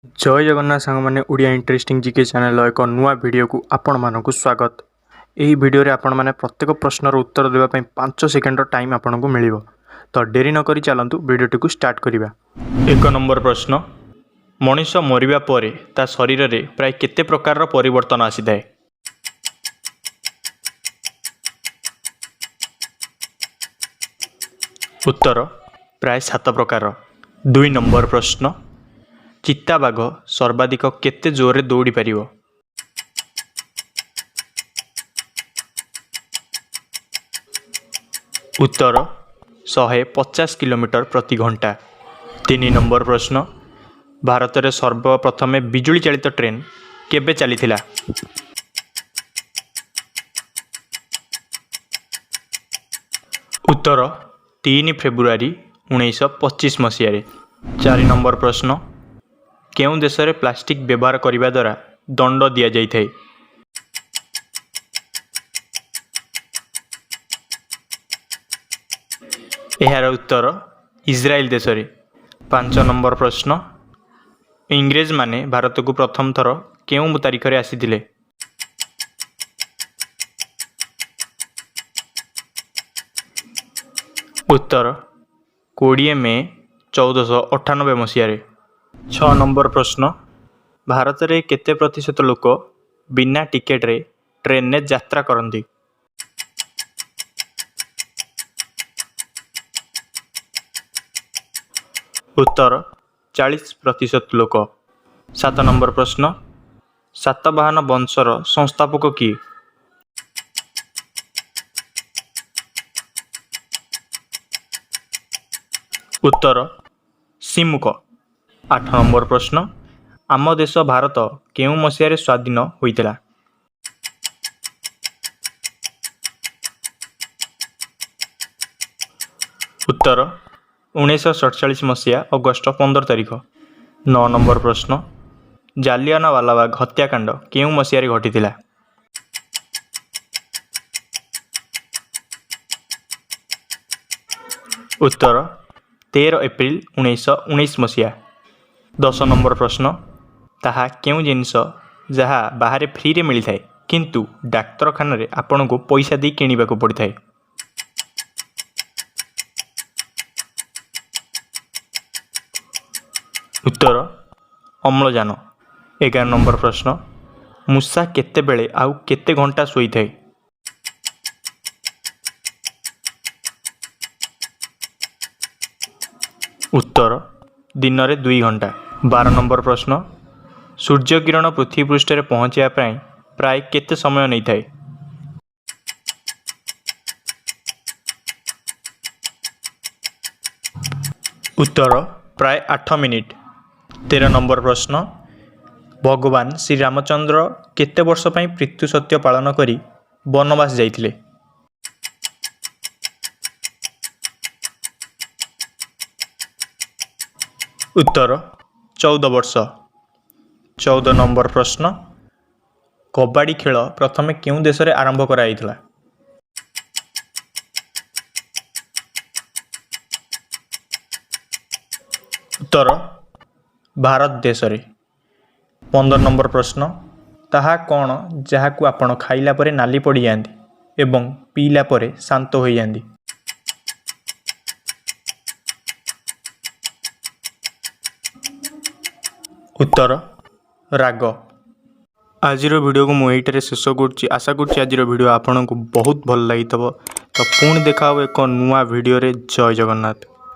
जय जगन्नाथ सांग मैंने उड़िया इंटरेस्टिंग जीके चैनल एक नुआ वीडियो को आपण मानक स्वागत। यही वीडियो रे आपण माने प्रत्येक प्रश्नर उत्तर देवा 5 सेकेंड टाइम आपण को मिलिबो। तो डेरी न करी चलंतु वीडियो को स्टार्ट करिबा। 1 नंबर प्रश्न, मनीष मरिबा परे ता शरीर रे प्राय केते प्रकार परिवर्तन आसीଥାଏ? उत्तर प्राय 7 प्रकार। 2 नंबर प्रश्न, चिताबाघ सर्वाधिक केते जोरे दौड़ी पारिबो? उत्तर 150 किलोमीटर प्रति घंटा। 3 नंबर प्रश्न, भारत में सर्वप्रथम बिजुली चालित ट्रेन केबे चलीथिला? उत्तर 3 फेब्रुआरी 1925 मसीह। 4 नंबर प्रश्न, केउं देश रे प्लास्टिक व्यवहार करिबा द्वारा दंड दिया जाइथाय? एहार उत्तर इजराइल देश रे। 5 नंबर प्रश्न, इंग्रेज माने भारत को प्रथम थर केउं तारीख रे आसीथिले? उत्तर 20 मई 1498 मसीह। 6 नंबर प्रश्न, भारत रे केते प्रतिशत लोक बिना टिकेट रे ट्रेन ने यात्रा करती? उत्तर 40% लोक। 7 नंबर प्रश्न, सातवाहन वंशर संस्थापक किए? उत्तर सिमुक। 8 नंबर प्रश्न, आम देश भारत केउं मसीह स्वाधीन होइतिला? उत्तर 1947 मसीहा अगस्ट 15 तारीख। 9 नंबर प्रश्न, जालियानवालाबाग हत्याकांड केउं मसीह घटितिला? उत्तर 13 एप्रिल 1919 मसीहा। 10 नंबर प्रश्न, ताहा केउं जिनिस जहा बाहर फ्री रे मिलता है किंतु डाक्तरखाना रे आपण को पैसा दी किनिबा को पड़ता है? उत्तर अम्लजान। 11 नंबर प्रश्न, मूषा केते बेले आउ केते घंटा सोई थाए? उत्तर दिन रे 2 घंटा। 12 नंबर प्रश्न, सूर्य किरण पृथ्वी पृष्ठ रे पहुँचा प्राय केते समय नहीं थाए? उत्तर प्राय 8 मिनिट। 13 नंबर प्रश्न, भगवान श्री रामचंद्र केते वर्ष पई मृत्यु सत्य पालन करी वनवास जाइथिले? उत्तर 14 वर्ष। 14 नंबर प्रश्न, कबाड़ी खेल प्रथमे केउं देश रे आरंभ कराइथिला? उत्तर भारत देश रे। 15 नंबर प्रश्न, ताहा कौन जहाकू आपण खाइला परे नाली पड़ी जाती एवं पीला परे शांत हो जाती? उत्तर राग। आज वीडियो को मुझे शेष कर आशा कर वीडियो आपन को बहुत भल लगी। तो पुणी देखा एक नुआ वीडियो रे। जय जगन्नाथ।